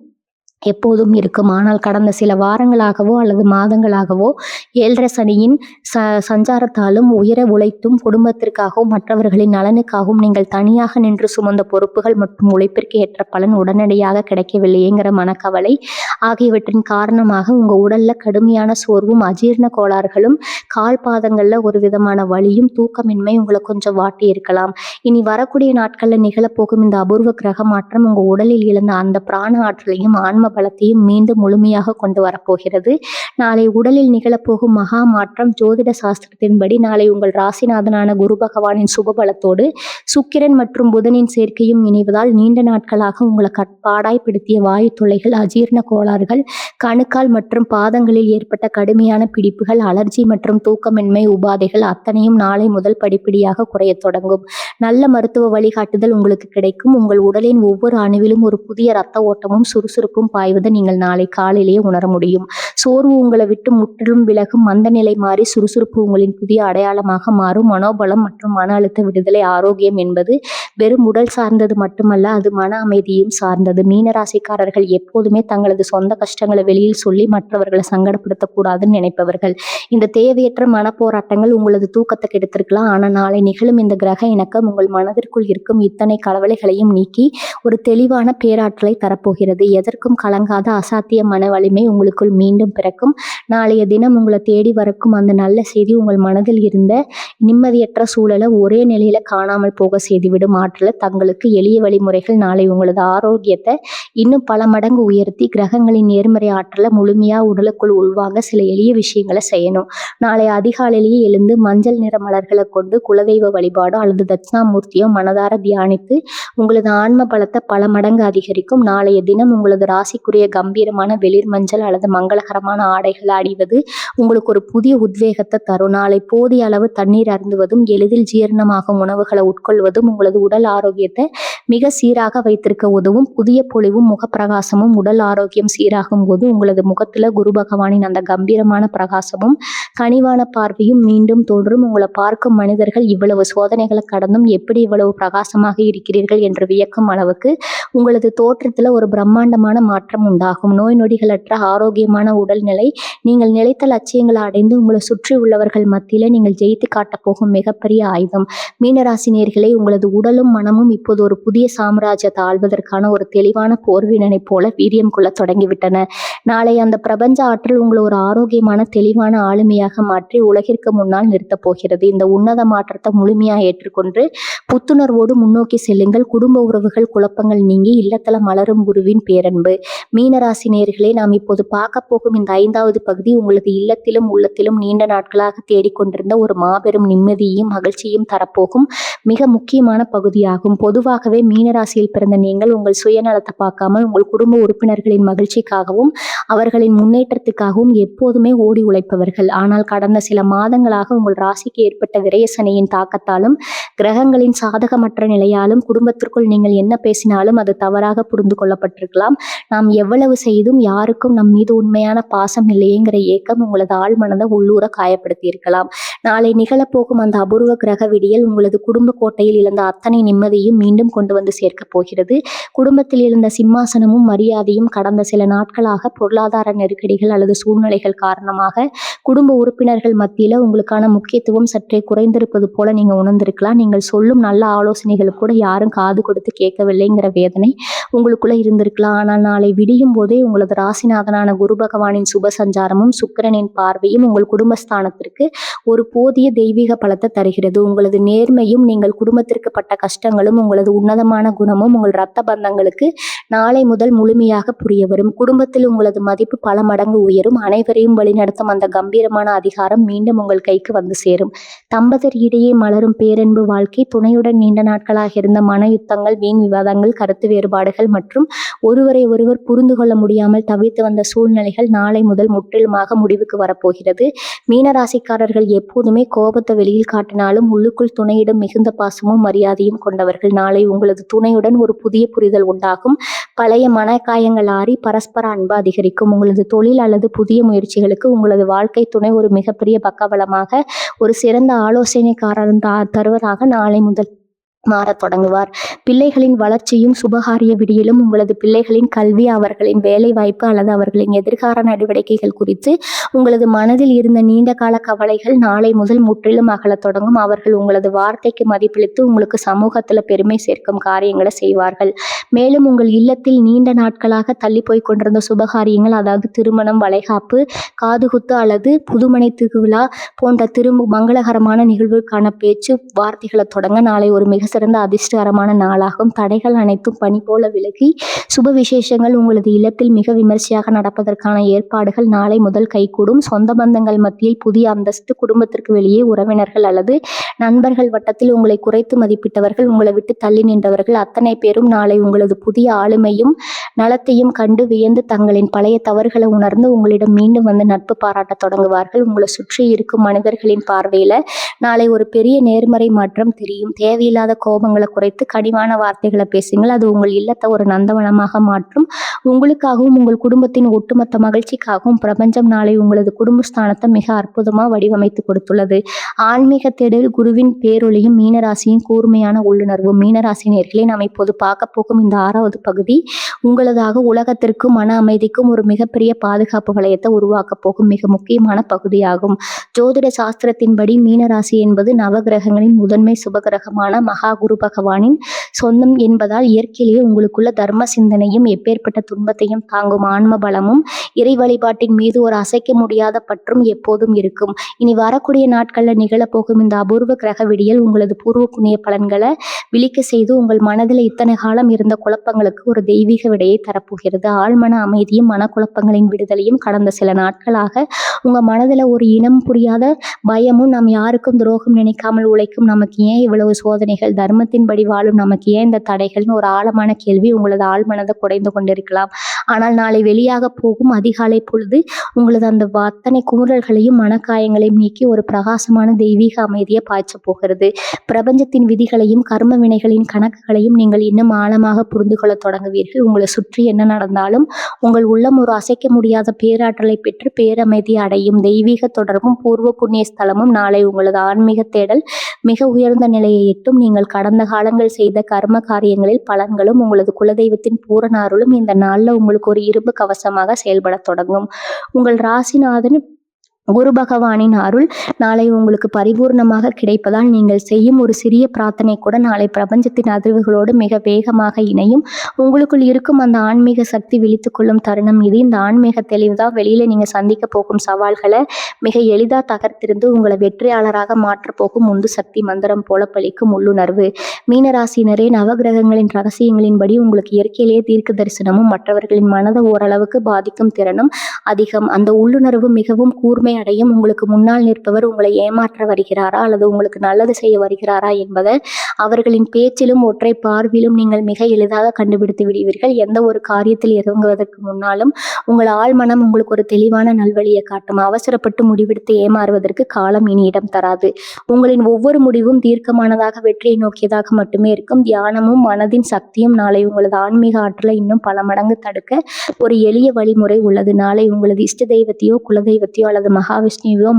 எப்போதும் இருக்கும். ஆனால் கடந்த சில வாரங்களாகவோ அல்லது மாதங்களாகவோ 7.5 சனியின் சஞ்சாரத்தாலும் உயர உழைத்தும் குடும்பத்திற்காகவும் மற்றவர்களின் நலனுக்காகவும் நீங்கள் தனியாக நின்று சுமந்த பொறுப்புகள் மற்றும் உழைப்பிற்கு ஏற்ற பலன் உடனடியாக கிடைக்கவில்லையேங்கிற மனக்கவலை ஆகியவற்றின் காரணமாக உங்க உடல்ல கடுமையான சோர்வும் அஜீரண கோளாறுகளும் கால் பாதங்கள்ல ஒரு விதமான வலியும் தூக்கமின்மை உங்களை கொஞ்சம் வாட்டி இருக்கலாம். இனி வரக்கூடிய நாட்கள்ல நிகழப்போகும் இந்த அபூர்வ கிரக மாற்றம் உங்க உடலில் இழந்த அந்த பிராண ஆற்றலையும் ஆன்ம பலத்தையும் மீண்டும் முழுமையாக கொண்டு வரப்போகிறது. நாளை உடலில் நிகழப்போகும் மகா மாற்றம் ஜோதிட சாஸ்திரத்தின்படி நாளை உங்கள் ராசிநாதனான குரு பகவானின் சுபபலத்தோடு சுக்கிரன் மற்றும் புதனின் சேர்க்கையும் இணைவதால் நீண்ட நாட்களாக உங்களை பாடாய்படுத்திய வாயு தொல்லைகள், அஜீரண கோளாறுகள், கணுக்கால் மற்றும் பாதங்களில் ஏற்பட்ட கடுமையான பிடிப்புகள், அலர்ஜி மற்றும் தூக்கமின்மை உபாதைகள் அத்தனையும் நாளை முதல் படிப்படியாக குறையத் தொடங்கும். நல்ல மருத்துவ வழிகாட்டுதல் உங்களுக்கு கிடைக்கும். உங்கள் உடலின் ஒவ்வொரு அணுவிலும் ஒரு புதிய இரத்த ஓட்டமும் சுறுசுறுப்பும் பாய்வதை நீங்கள் நாளை காலையிலேயே உணர முடியும். சோர்வு உங்களை விட்டு முற்றிலும் விலகும். மந்த நிலை மாறி சுறுசுறுப்பு உங்களின் புதிய அடையாளமாக மாறும். மனோபலம் மற்றும் மன அழுத்த விடுதலை. ஆரோக்கியம் என்பது வெறும் உடல் சார்ந்தது மட்டுமல்ல, அது மன அமைதியும் சார்ந்தது. மீனராசிக்காரர்கள் எப்போதுமே தங்களது சொந்த கஷ்டங்களை வெளியில் சொல்லி மற்றவர்களை சங்கடப்படுத்தக்கூடாதுன்னு நினைப்பவர்கள். இந்த தேவையற்ற மனப்போராட்டங்கள் உங்களது தூக்கத்தை கெடுத்திருக்கலாம். ஆனால் நாளை நிகழும் இந்த கிரக இணக்கம் உங்கள் மனதிற்குள் இருக்கும் இத்தனை கவலைகளையும் நீக்கி ஒரு தெளிவான பேராற்றலை தரப்போகிறது. எதற்கும் கலங்காத அசாத்திய மன வலிமை உங்களுக்குள் மீண்டும் பிறக்கும். நாளைய தினம் உங்களை தேடி வரக்கும் அந்த நல்ல செய்தி உங்கள் மனதில் இருந்த நிம்மதியற்ற சூழலை ஒரே நிலையில காணாமல் போக செய்துவிடும் ஆற்றலை தங்களுக்கு எளிய வழிமுறைகள் நாளை உங்களது ஆரோக்கியத்தை இன்னும் பல மடங்கு உயர்த்தி கிரகங்களின் நேர்மறை ஆற்றலை முழுமையா உடலுக்குள் உள்வாங்க சில எளிய விஷயங்களை செய்யணும். நாளை அதிகாலையிலேயே எழுந்து மஞ்சள் நிற மலர்களை கொண்டு குலதெய்வ வழிபாடோ அல்லது தட்சிணாமூர்த்தியோ மனதார தியானித்து உங்களது ஆன்ம பலத்தை பல மடங்கு அதிகரிக்கும். நாளைய தினம் உங்களது ராசிக்குரிய கம்பீரமான வெளிர் மஞ்சள் அல்லது மங்களகரமான ஆடைகளை அணிவது உங்களுக்கு ஒரு புதிய உத்வேகத்தை தரும். நாளை போதிய அளவு தண்ணீர் அருந்துவதும் எளிதில் ஜீரணமாகும் உணவுகளை உட்கொள்வதும் உங்களது உடல் ஆரோக்கியத்தை மிக சீராக வைத்திருக்க உதவும். புதிய பொலிவும் முகப்பிரகாசமும் உடல் ஆரோக்கியம் சீராகும் போது உங்களது முகத்துல குரு பகவானின் அந்த கம்பீரமான பிரகாசமும் கனிவான பார்வையும் மீண்டும் தோன்றும். உங்களை பார்க்கும் மனிதர்கள் இவ்வளவு சோதனைகளை கடந்தும் எப்படி இவ்வளவு பிரகாசமாக இருக்கிறீர்கள் என்று வியக்கும் அளவுக்கு உங்களது தோற்றத்துல ஒரு பிரம்மாண்டமான மாற்றம் உண்டாகும். நோய் நொடிகளற்ற ஆரோக்கியமான உடல்நிலை நீங்கள் நிலைத்த லட்சியங்களை அடைந்து உங்களை சுற்றி உள்ளவர்கள் மத்தியில நீங்கள் ஜெயித்து காட்டப் போகும் மிகப்பெரிய ஆயுதம். மீனராசி நேயர்களே, உங்களது உடலும் மனமும் இப்போது ஒரு புதிய சாம்ராஜ்யத்தை ஆள்வதற்கான ஒரு தெளிவான போர்வீரனை போல வீரியம் கொள்ள தொடங்கிவிட்டன. நாளை அந்த பிரபஞ்ச ஆற்றல் உங்களை ஒரு ஆரோக்கியமான தெளிவான ஆளுமையாக மாற்றி உலகிற்கு முன்னால் நிறுத்தப் போகிறது. இந்த உன்னத மாற்றத்தை முழுமையாக ஏற்றுக்கொண்டு புத்துணர்வோடு முன்னோக்கி செல்லுங்கள். குடும்ப உறவுகள் குழப்பங்கள் நீங்கி இல்லத்தல மலரும் குருவின் பேரன்பு. மீனராசி நேயர்களே, நாம் இப்போது பார்க்க போகும் இந்த 5வது பகுதி உங்களது இல்லத்திலும் உள்ளத்திலும் நீண்ட நாட்களாக தேடிக்கொண்டிருந்த ஒரு மாபெரும் நிம்மதியையும் மகிழ்ச்சியும் தரப்போகும் மிக முக்கியமான பகுதியாகும். பொதுவாகவே மீனராசியில் பிறந்த நீங்கள் உங்கள் சுயநலத்தை பார்க்காமல் உங்கள் குடும்ப உறுப்பினர்களின் மகிழ்ச்சிக்காகவும் அவர்களின் முன்னேற்றத்துக்காகவும் எப்போதுமே ஓடி உழைப்பவர்கள். ஆனால் கடந்த சில மாதங்களாக உங்கள் ராசிக்கு ஏற்பட்ட விரயசனையின் தாக்கத்தாலும் கிரகங்களின் சாதகமற்ற நிலையாலும் குடும்பத்திற்குள் நீங்கள் என்ன பேசினாலும் அது தவறாக புரிந்து கொள்ளப்பட்டிருக்கலாம். நாம் எவ்வளவு செய்தும் யாருக்கும் நம் மீது உண்மையான பாசம் இல்லையேங்கிற ஏக்கம் உங்களது ஆழ் மனதை உள்ளூர காயப்படுத்தி இருக்கலாம். நாளை நிகழப்போகும் அந்த அபூர்வ கிரக விடியல் உங்களது குடும்ப கோட்டையில் இழந்த அத்தனை நிம்மதியும் மீண்டும் கொண்டு வந்து சேர்க்கப் போகிறது. குடும்பத்தில் இருந்த சிம்மாசனமும் மரியாதையும் கடந்த சில நாட்களாக பொருளாதார நெருக்கடிகள் அல்லது சூழ்நிலைகள் காரணமாக குடும்ப உறுப்பினர்கள் மத்தியில உங்களுக்கான முக்கியத்துவம் சற்றே குறைந்திருப்பது போல நீங்க உணர்ந்திருக்கலாம். நீங்கள் சொல்லும் நல்ல ஆலோசனைகளுக்கு கூட யாரும் காது கொடுத்து கேட்கவில்லைங்கிற வேதனை உங்களுக்குள்ள இருந்திருக்கலாம். ஆனால் நாளை விடியும் போதே உங்களது ராசிநாதனான குரு பகவானின் சுப சஞ்சாரமும் சுக்கிரனின் பார்வையும் உங்கள் குடும்பஸ்தானத்திற்கு ஒரு போதிய தெய்வீக பலத்தை தருகிறது. உங்களது நேர்மையும் நீங்கள் குடும்பத்திற்கு பட்ட கஷ்டங்களும் உங்களது உன்னதமான குணமும் உங்கள் இரத்த பந்தங்களுக்கு நாளை முதல் முழுமையாக புரிய வரும். குடும்பத்தில் உங்களது மதிப்பு பல மடங்கு உயரும். அனைவரையும் வழிநடத்தும் அந்த கம்பீரமான அதிகாரம் மீண்டும் உங்கள் கைக்கு வந்து சேரும். தம்பதியர் இடையே மலரும் பேரன்பு வாழ்க்கை, துணையுடன் நீண்ட நாட்களாக இருந்த மன யுத்தங்கள், வீண் விவாதங்கள், கருத்து வேறுபாடுகள் மற்றும் ஒருவரை ஒருவர் புரிந்து கொள்ள முடியாமல் தவித்து வந்த சூழ்நிலைகள் நாளை முதல் முற்றிலுமாக முடிவுக்கு வரப்போகிறது. மீனராசிக்காரர்கள் எப்போதுமே கோபத்தை வெளியில் காட்டினாலும் உள்ளுக்குள் துணையிடம் மிகுந்த பாசமும் மரியாதையும் கொண்டவர்கள். நாளை உங்களது துணையுடன் ஒரு புதிய புரிதல் உண்டாகும். பழைய மனக்காயங்கள் ஆறி பரஸ்பர அன்பு அதிகரிக்கும். உங்களது தொழில் அல்லது புதிய முயற்சிகளுக்கு உங்களது வாழ்க்கை துணை ஒரு மிகப்பெரிய பக்கபலமாக ஒரு சிறந்த ஆலோசனைக்காரர் தருவதாக நாளை முதல் மாறத் தொடங்குவார். பிள்ளைகளின் வளர்ச்சியும் சுபகாரிய விடியலும் உங்களது பிள்ளைகளின் கல்வி, அவர்களின் வேலை வாய்ப்பு அல்லது அவர்களின் எதிர்கால நடவடிக்கைகள் குறித்து உங்களது மனதில் இருந்த நீண்ட கால கவலைகள் நாளை முதல் முற்றிலும் அகலத் தொடங்கும். அவர்கள் உங்களது வார்த்தைக்கு மதிப்பளித்து உங்களுக்கு சமூகத்துல பெருமை சேர்க்கும் காரியங்களை செய்வார்கள். மேலும் உங்கள் இல்லத்தில் நீண்ட நாட்களாக தள்ளி போய் கொண்டிருந்த சுபகாரியங்கள், அதாவது திருமணம், வளைகாப்பு, காதுகுத்து அல்லது புதுமனை திருவிழா போன்ற மங்களகரமான நிகழ்வுக்கான பேச்சு வார்த்தைகளை தொடங்க நாளை ஒரு மிக சிறந்த அதிர்ஷ்டகரமான நாளாகும். தடைகள் அனைத்தும் பனி போல விலகி சுப விசேஷங்கள் உங்களது இல்லத்தில் மிக விமர்சையாக நடப்பதற்கான ஏற்பாடுகள் நாளை முதல் கைகூடும். சொந்த பந்தங்கள் மத்தியில் புதிய அந்தஸ்து, குடும்பத்திற்கு வெளியே உறவினர்கள் அல்லது நண்பர்கள் வட்டத்தில் உங்களை குறைத்து மதிப்பிட்டவர்கள், உங்களை விட்டு தள்ளி நின்றவர்கள் அத்தனை பேரும் நாளை உங்களது புதிய ஆளுமையும் நலத்தையும் கண்டு வியந்து தங்களின் பழைய தவறுகளை உணர்ந்து உங்களிடம் மீண்டும் வந்து நட்பு பாராட்ட தொடங்குவார்கள். உங்களை சுற்றி இருக்கும் மனிதர்களின் பார்வையில நாளை ஒரு பெரிய நேர்மறை மாற்றம் தெரியும். தேவையில்லாத கோபங்களை குறைத்து கனிவான வார்த்தைகளை பேசுங்கள். அது உங்கள் இல்லத்தை ஒரு நந்தவனமாக மாற்றும். உங்களுக்காகவும் உங்கள் குடும்பத்தின் ஒட்டுமொத்த மகிழ்ச்சிக்காகவும் பிரபஞ்சம் நாளை உங்களது குடும்பஸ்தானத்தை மிக அற்புதமா வடிவமைத்து கொடுத்துள்ளது. ஆன்மீக தேடல், குருவின் பேரொளியும் மீனராசியின் கூர்மையான உள்ளுணர்வும். மீனராசி நேயர்களே, நாம் இப்போது பார்க்க போகும் இந்த 6வது பகுதி உங்களதாக உலகத்திற்கும் மன அமைதிக்கும் ஒரு மிகப்பெரிய பாதுகாப்பு வளையத்தை உருவாக்க போகும் மிக முக்கியமான பகுதியாகும். ஜோதிட சாஸ்திரத்தின்படி மீனராசி என்பது நவகிரகங்களின் முதன்மை சுபகிரகமான மகா குரு பகவானின் சொந்தம் என்பதால் இயற்கையிலேயே உங்களுக்குள்ள தர்ம சிந்தனையும் எப்பேற்பட்ட துன்பத்தையும் தாங்கும் ஆன்ம பலமும் இறை வழிபாட்டின் மீது ஒரு அசைக்க முடியாத பற்றும் எப்போதும் இருக்கும். இனி வரக்கூடிய நாட்களில் நிகழப்போகும் இந்த அபூர்வ கிரக விடியல் உங்களது பூர்வ புண்ணிய பலன்களை விழிக்க செய்து உங்கள் மனதில் இத்தனை காலம் இருந்த குழப்பங்களுக்கு ஒரு தெய்வீக விடையை தரப்போகிறது. ஆழ்மன அமைதியும் மனக்குழப்பங்களின் விடுதலையும். கடந்த சில நாட்களாக உங்க மனதில் ஒரு இனம் புரியாத பயமும், நாம் யாருக்கும் துரோகம் நினைக்காமல் உழைக்கும் நமக்கு ஏன் இவ்வளவு சோதனைகள், தர்மத்தின்படி வாழும் நமக்கு ஏன் இந்த தடைகள்னு ஒரு ஆழமான கேள்வி உங்களது ஆழ்மனதை குறைந்து கொண்டிருக்கலாம். ஆனால் நாளை வெளியாக போகும் அதிகாலை பொழுது உங்களது அந்த அத்தனை குமுறல்களையும் மனக்காயங்களையும் நீக்கி ஒரு பிரகாசமான தெய்வீக அமைதியை பாய்ச்ச போகிறது. பிரபஞ்சத்தின் விதிகளையும் கர்ம வினைகளின் கணக்குகளையும் நீங்கள் இன்னும் ஆழமாக புரிந்து கொள்ள தொடங்குவீர்கள். உங்களை சுற்றி என்ன நடந்தாலும் உங்கள் உள்ளம் ஒரு அசைக்க முடியாத பேராற்றலை பெற்று பேரமைதி அடையும். தெய்வீக தொடர்பும் பூர்வ புண்ணிய ஸ்தலமும் நாளை உங்களது ஆன்மீக தேடல் மிக உயர்ந்த நிலையை எட்டும். நீங்கள் கடந்த காலங்கள் செய்த கர்ம காரியங்களில் பலன்களும் உங்களது குலதெய்வத்தின் பூரண அருளும் இந்த நாளில் உங்களுக்கு ஒரு இரும்பு கவசமாக செயல்பட தொடங்கும். உங்கள் ராசிநாதன் குரு பகவானின் அருள் நாளை உங்களுக்கு பரிபூர்ணமாக கிடைப்பதால் நீங்கள் செய்யும் ஒரு சிறிய பிரார்த்தனை கூட நாளை பிரபஞ்சத்தின் அதிர்வுகளோடு மிக வேகமாக இணையும். உங்களுக்குள் இருக்கும் அந்த ஆன்மீக சக்தி விழித்துக் கொள்ளும் தருணம் இது. இந்த ஆன்மீக தெளிவு தான் வெளியில நீங்க சந்திக்க போகும் சவால்களை மிக எளிதா தகர்த்திருந்து உங்களை வெற்றியாளராக மாற்ற போகும் உந்து சக்தி மந்திரம் போல பலிக்கும் உள்ளுணர்வு. மீனராசினரே, நவகிரகங்களின் ரகசியங்களின்படி உங்களுக்கு இயற்கையிலேயே தீர்க்க தரிசனமும் மற்றவர்களின் மனதை ஓரளவுக்கு பாதிக்கும் திறனும் அதிகம். அந்த உள்ளுணர்வு மிகவும் கூர்மை அடையும். உங்களுக்கு முன்னால் நிற்பவர் உங்களை ஏமாற்ற வருகிறாரா அல்லது உங்களுக்கு நல்லது செய்ய வருகிறாரா என்பதை அவர்களின் பேச்சிலும் ஒற்றை பார்வையிலும் நீங்கள் மிக எளிதாக கண்டுபிடித்து விடுவீர்கள். எந்த ஒரு காரியத்தில் இறங்குவதற்கு முன்னாலும் உங்கள் ஆழ்மனம் உங்களுக்கு ஒரு தெளிவான நல்வழியை காட்டும். அவசரப்பட்டு முடிவெடுத்து ஏமாறுவதற்கு காலம் இனி இடம் தராது. உங்களின் ஒவ்வொரு முடிவும் தீர்க்கமானதாக வெற்றியை நோக்கியதாக மட்டுமே இருக்கும். தியானமும் மனதின் சக்தியும் நாளை உங்களது ஆன்மீக ஆற்றலை இன்னும் பல மடங்கு தடுக்க ஒரு எளிய வழிமுறை உள்ளது. நாளை உங்களது இஷ்ட தெய்வத்தையோ குலதெய்வத்தையோ அல்லது மகாவிஷ்ணுவையோ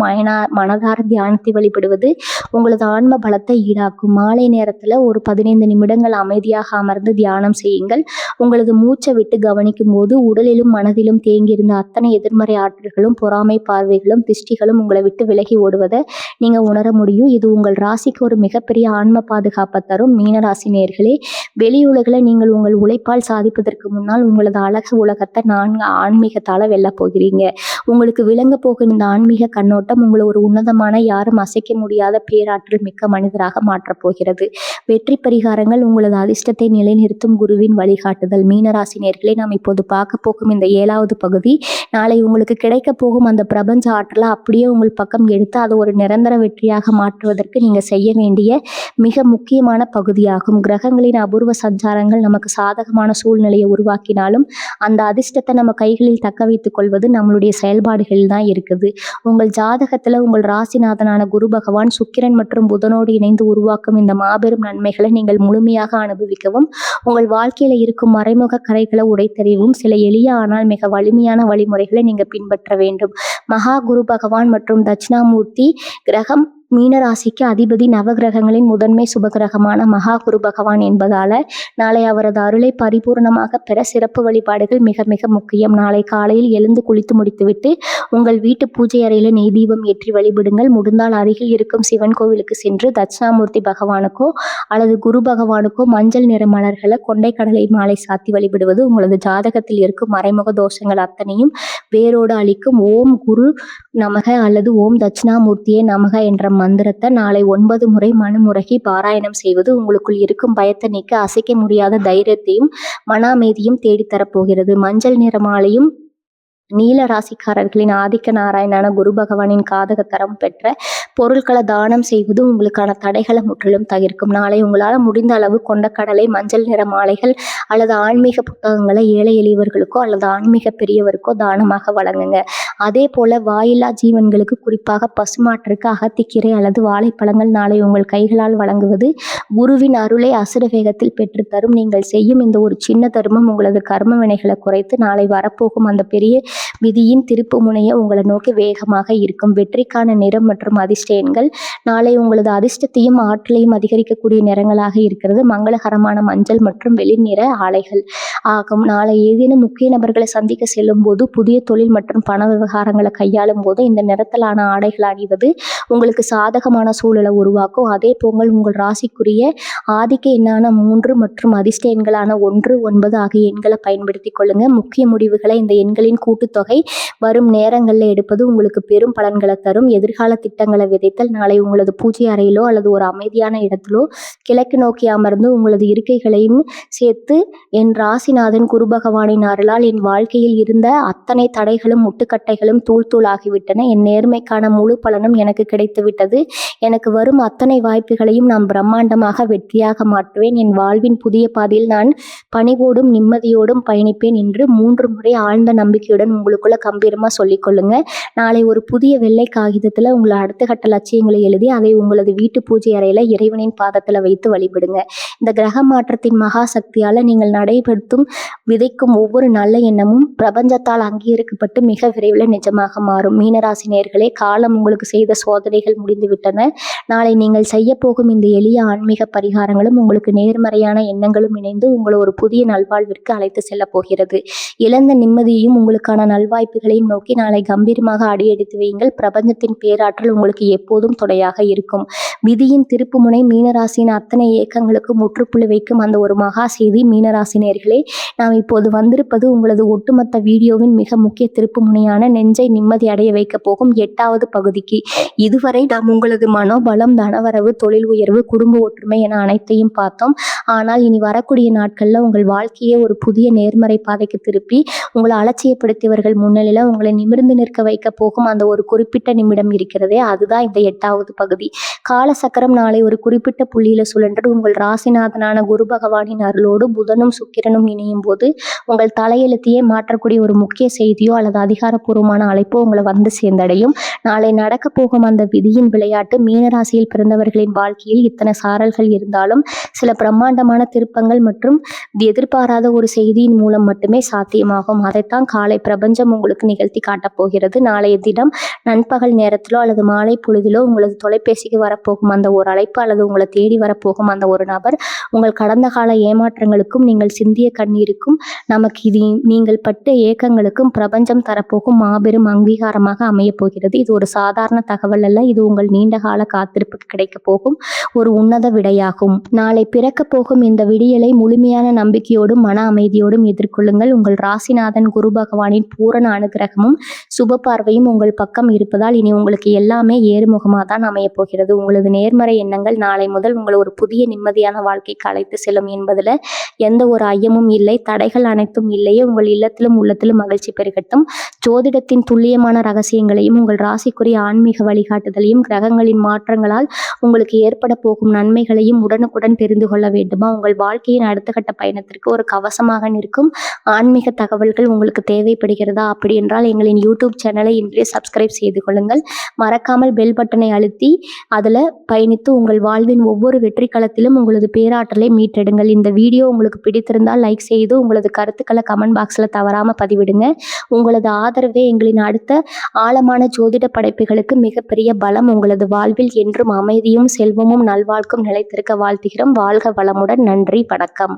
மனதார தியானத்தை வழிபடுவது உங்களது ஆன்ம பலத்தை ஈடாக்கும். மாலை நேரத்துல ஒரு 15 நிமிடங்கள் அமைதியாக அமர்ந்து தியானம் செய்யுங்கள். உங்களது மூச்சை விட்டு கவனிக்கும் போது உடலிலும் மனதிலும் தேங்கியிருந்த அத்தனை எதிர்மறை ஆற்றல்களும் பொறாமை பார்வைகளும் திஷ்டிகளும் உங்களை விட்டு விலகி ஓடுவதை நீங்க உணர முடியும். இது உங்கள் ராசிக்கு ஒரு மிகப்பெரிய ஆன்ம பாதுகாப்பை தரும். மீனராசி நேயர்களே, வெளியுலகில் நீங்கள் உங்கள் உழைப்பால் சாதிப்பதற்கு முன்னால் உங்களது அழகு உலகத்தை ஆன்மீகத்தால வெல்ல போகிறீங்க. உங்களுக்கு விளங்க போகும் இந்த ஆன்மீக கண்ணோட்டம் உங்களை ஒரு உன்னதமான, யாரும் அசைக்க முடியாத பேராற்றல் மிக்க மனிதராக மாற்றப் போகிறது. வெற்றி பரிகாரங்கள், உங்களது அதிர்ஷ்டத்தை நிலைநிறுத்தும் குருவின் வழிகாட்டுதல். மீனராசி நேயர்களே, நாம் இப்போது பார்க்க போகும் இந்த 7வது பகுதி நாளை உங்களுக்கு கிடைக்க போகும் அந்த பிரபஞ்ச ஆற்றலை அப்படியே உங்கள் பக்கம் எடுத்து அதை ஒரு நிரந்தர வெற்றியாக மாற்றுவதற்கு நீங்க செய்ய வேண்டிய மிக முக்கியமான பகுதியாகும். கிரகங்களின் அபூர்வ சஞ்சாரங்கள் நமக்கு சாதகமான சூழ்நிலையை உருவாக்கினாலும் அந்த அதிர்ஷ்டத்தை நம்ம கைகளில் தக்க வைத்துக் கொள்வது நம்மளுடைய செயல்பாடுகளில் தான் இருக்குது. உங்கள் ஜாதகத்துல உங்கள் ராசிநாதனான குரு பகவான் சுக்கிரன் மற்றும் புதனோடு இணைந்து உருவாக்கும் இந்த மாபெரும் நன்மைகளை நீங்கள் முழுமையாக அனுபவிக்கவும் உங்கள் வாழ்க்கையில இருக்கும் மறைமுக கரைகளை உடைத்தறிவும் சில எளிய ஆனால் மிக வலிமையான வழிமுறைகளை நீங்க பின்பற்ற வேண்டும். மகா குரு பகவான் மற்றும் தட்சிணாமூர்த்தி கிரகம் மீனராசிக்கு அதிபதி நவகிரகங்களின் முதன்மை சுபகிரகமான மகா குரு பகவான் என்பதால நாளை அவரது அருளை பரிபூர்ணமாக பெற சிறப்பு வழிபாடுகள் மிக மிக முக்கியம். நாளை காலையில் எழுந்து குளித்து முடித்துவிட்டு உங்கள் வீட்டு பூஜை அறையில நெய் தீபம் ஏற்றி வழிபடுங்கள். முடிந்தால் அருகில் இருக்கும் சிவன் கோவிலுக்கு சென்று தட்சிணாமூர்த்தி பகவானுக்கோ அல்லது குரு பகவானுக்கோ மஞ்சள் நிற மலர்களை கொண்டைக்கடலை மாலை சாத்தி வழிபடுவது உங்களது ஜாதகத்தில் இருக்கும் மறைமுக தோஷங்கள் அத்தனையும் வேரோடு அளிக்கும். ஓம் குரு நமக அல்லது ஓம் தட்சிணாமூர்த்தியே நமக என்ற மந்திரத்தை நாளை 9 முறை மனமுருகி பாராயணம் செய்வது உங்களுக்குள் இருக்கும் பயத்தை நீக்க அசைக்க முடியாத தைரியத்தையும் மன அமைதியும் தேடித்தரப்போகிறது. மஞ்சள் நிற மாலையும் நீல ராசிக்காரர்களின் ஆதிக்க நாராயணான குரு பகவானின் காதக தரம் பெற்ற பொருட்களை தானம் செய்வது உங்களுக்கான தடைகளை முற்றிலும் தவிர்க்கும். நாளை உங்களால் முடிந்த அளவு கொண்டக்கடலை, மஞ்சள் நிற மாலைகள் அல்லது ஆன்மீக புத்தகங்களை ஏழை எளியவர்களுக்கோ அல்லது ஆன்மீக பெரியவருக்கோ தானமாக வழங்குங்க. அதே போல வாயில்லா ஜீவன்களுக்கு, குறிப்பாக பசுமாட்டிற்கு அகத்திக்கீரை அல்லது வாழைப்பழங்கள் நாளை உங்கள் கைகளால் வழங்குவது குருவின் அருளை அசுர வேகத்தில் பெற்றுத்தரும். நீங்கள் செய்யும் இந்த ஒரு சின்ன தர்மம் உங்களது கர்ம வினைகளை குறைத்து நாளை வரப்போகும் அந்த பெரிய விதியின் திருப்பு முனைய உங்களை நோக்கி வேகமாக இருக்கும். வெற்றிக்கான நிறம் மற்றும் அதிர்ஷ்ட எண்கள் நாளை உங்களது அதிர்ஷ்டத்தையும் ஆற்றலையும் அதிகரிக்கக்கூடிய நிறங்களாக இருக்கிறது. மங்களகரமான மஞ்சள் மற்றும் வெளிநிற ஆலைகள் ஆகும். நாளை ஏதேனும் முக்கிய நபர்களை சந்திக்க செல்லும் போது, புதிய தொழில் மற்றும் பண விவகாரங்களை கையாளும் போது இந்த நிறத்திலான ஆடைகள் அணிவது உங்களுக்கு சாதகமான சூழலை உருவாக்கும். அதே போல் உங்கள் ராசிக்குரிய ஆதிக்க எண்ணான 3 மற்றும் அதிர்ஷ்ட எண்களான 1, 9 ஆகிய எண்களை பயன்படுத்திக் கொள்ளுங்க. முக்கிய முடிவுகளை இந்த எண்களின் கூட்டுத்தொகை வரும் நேரங்களில் எடுப்பது உங்களுக்கு பெரும் பலன்களை தரும். எதிர்கால திட்டங்களை விதைத்தல் நாளை உங்களது பூஜை அறையிலோ அல்லது ஒரு அமைதியான இடத்திலோ கிழக்கு நோக்கி அமர்ந்து உங்களது இருக்கைகளையும் சேர்த்து, என் ராசிநாதன் குரு பகவானின் அருளால் என் வாழ்க்கையில் இருந்த அத்தனை தடைகளும் முட்டுக்கட்டைகளும் தூள் தூளாகிவிட்டன. என் நேர்மைக்கான முழு பலனும் எனக்கு கிடைத்துவிட்டது. எனக்கு வரும் அத்தனை வாய்ப்புகளையும் நான் பிரம்மாண்டமாக வெற்றியாக மாற்றுவேன். என் வாழ்வின் புதிய பாதையில் நான் பணிவோடும் நிம்மதியோடும் பயணிப்பேன் என்று 3 முறை ஆழ்ந்த நம்பிக்கையுடன் உங்களுக்குள்ள கம்பீரமா சொல்லிக்கொள்ளுங்க. நாளை ஒரு புதிய வெள்ளை காகிதத்துல உங்களை அடுத்த கட்ட லட்சியங்களை எழுதி அதை உங்களது வீட்டு பூஜை அறையில இறைவனின் பாதத்துல வைத்து வழிபடுங்க. இந்த கிரக மாற்றத்தின் மகா சக்தியால நீங்கள் நடைபெறுத்தும் விதைக்கும் ஒவ்வொரு நல்ல எண்ணமும் பிரபஞ்சத்தால் அங்கீகரிக்கப்பட்டு மிக விரைவில் நிஜமாக மாறும். மீனராசி நேயர்களே, காலம் உங்களுக்கு செய்த சோதனைகள் முடிந்துவிட்டன. நாளை நீங்கள் செய்ய போகும் இந்த எளிய ஆன்மீக பரிகாரங்களும் உங்களுக்கு நேர்மறையான எண்ணங்களும் இணைந்து உங்களை ஒரு புதிய நல்வாழ்விற்கு அழைத்து செல்ல போகிறது. இழந்த நிம்மதியையும் உங்களுக்கான நல்வாய்ப்புகளையும் நோக்கி நாளை கம்பீரமாக அடியெடுத்து வையுங்கள். பிரபஞ்சத்தின் பேராற்றல் உங்களுக்கு எப்போதும் துணையாக இருக்கும். விதியின் திருப்புமுனை மீனராசியின் அத்தனை இயக்கங்களுக்கு முற்றுப்புள்ளி வைக்கும் அந்த ஒரு மகா செய்தி. மீனராசி நேயர்களே, நாம் இப்போது வந்திருப்பது உங்களது ஒட்டுமொத்த வீடியோவின் மிக முக்கிய திருப்புமுனையான நெஞ்சை நிம்மதி அடைய வைக்க போகும் 8வது பகுதிக்கு. இதுவரை நாம் உங்களது மனோபலம், தனவரவு, தொழில் உயர்வு, குடும்ப ஒற்றுமை என அனைத்தையும் பார்த்தோம். ஆனால் இனி வரக்கூடிய நாட்கள்ல உங்கள் வாழ்க்கையை ஒரு புதிய நேர்மறை பாதைக்கு திருப்பி உங்களை அலட்சியப்படுத்தியவர்கள் முன்னிலையில உங்களை நிமிர்ந்து நிற்க வைக்க போகும் அந்த ஒரு குறிப்பிட்ட நிமிடம் இருக்கிறதே, அதுதான் இந்த 8வது பகுதி. காலசக்கரம் நாளை ஒரு குறிப்பிட்ட புள்ளியில சுழன்று உங்கள் ராசிநாதனான குரு பகவானின் அருளோடு புதனும் சுக்கிரனும் இணையும் போது உங்கள் தலையெழுத்தையே மாற்றக்கூடிய ஒரு முக்கிய செய்தியோ அல்லது அதிகாரப்பூர்வமான அழைப்போ உங்களை வந்து சேர்ந்தடையும். நாளை நடக்க போகும் அந்த விதியின் விளையாட்டு மீனராசியில் பிறந்தவர்களின் வாழ்க்கையில் இத்தனை சாரல்கள் இருந்தாலும் சில பிரம்மாண்டமான திருப்பங்கள் மற்றும் எதிர்பாராத ஒரு செய்தியின் மூலம் மட்டுமே சாத்தியமாகும். அதைத்தான் காலை பிரபஞ்சம் உங்களுக்கு நிகழ்த்தி காட்டப் போகிறது. நாளைய தினம் நண்பகல் நேரத்திலோ அல்லது மாலை பொழுதிலோ உங்களது தொலைபேசிக்கு வரப்போகும் அந்த ஒரு அழைப்பு அல்லது உங்களை தேடி வரப்போகும் அந்த ஒரு நபர் உங்கள் கடந்த கால ஏமாற்றங்களுக்கும் நீங்கள் சிந்திய கண்ணீருக்கும் நமக்கு இது நீங்கள் பட்ட ஏக்கங்களுக்கும் பிரபஞ்சம் தரப்போகும் மாபெரும் அங்கீகாரமாக அமையப் போகிறது. இது ஒரு சாதாரண தகவல் அல்ல. இது உங்கள் நீண்ட கால காத்திருப்புக்கு கிடைக்க போகும் ஒரு உன்னத விடையாகும். நாளை பிறக்க போகும் இந்த விடியலை முழுமையான நம்பிக்கையோடும் மன அமைதியோடும் எதிர்கொள்ளுங்கள். உங்கள் ராசிநாதன் குரு பகவானின் பூரண அனுகிரகமும் சுப பார்வையும் உங்கள் பக்கம் இருப்பதால் இனி உங்களுக்கு எல்லாமே ஏறுமுகமாக தான் அமையப் போகிறது. உங்களது நேர்மறை எண்ணங்கள் நாளை முதல் உங்களை ஒரு புதிய நிம்மதியான வாழ்க்கைக்கு அழைத்து செல்லும் என்பதுல எந்த ஒரு ஐயமும் இல்லை. தடைகள் அனைத்தும் இல்லையே. உங்கள் இல்லத்திலும் உள்ளத்திலும் மகிழ்ச்சி பெருகட்டும். ஜோதிடத்தின் துல்லியமான ரகசியங்களையும் உங்கள் ராசிக்குரிய ஆன்மீக வழிகாட்டுதலையும் கிரகங்களின் மாற்றங்களால் உங்களுக்கு ஏற்பட போகும் நன்மைகளையும் உடனுக்குடன் தெரிந்து கொள்ள வேண்டுமா? உங்கள் வாழ்க்கையின் அடுத்த கட்ட பயணத்திற்கு ஒரு கவசமாக நிற்கும் ஆன்மீக தகவல்கள் உங்களுக்கு தேவைப்படுகிறதா? அப்படி என்றால் எங்களின் யூடியூப் சேனலை இன்றே சப்ஸ்கிரைப் செய்து கொள்ளுங்கள். மறக்காமல் பெல் பட்டனை அழுத்தி அதில் பயணித்து உங்கள் வாழ்வின் ஒவ்வொரு வெற்றி களத்திலும் உங்களது பேராற்றலை மீட்டெடுங்கள். இந்த வீடியோ உங்களுக்கு பிடித்திருந்தால் லைக் செய்து உங்களது கருத்துக்களை கமெண்ட் பாக்ஸில் தவறாமல் பதிவிடுங்க. உங்களது ஆதரவே எங்களின் அடுத்த ஆழமான ஜோதிட படைப்புகளுக்கு மிகப்பெரிய பலம். உங்களது வாழ்வில் என்றும் அமைதியும் செல்வமும் நல்வாழ்க்கும் நிலைத்திருக்க வாழ்த்துகிறோம். வாழ்க வளமுடன். நன்றி, வணக்கம்.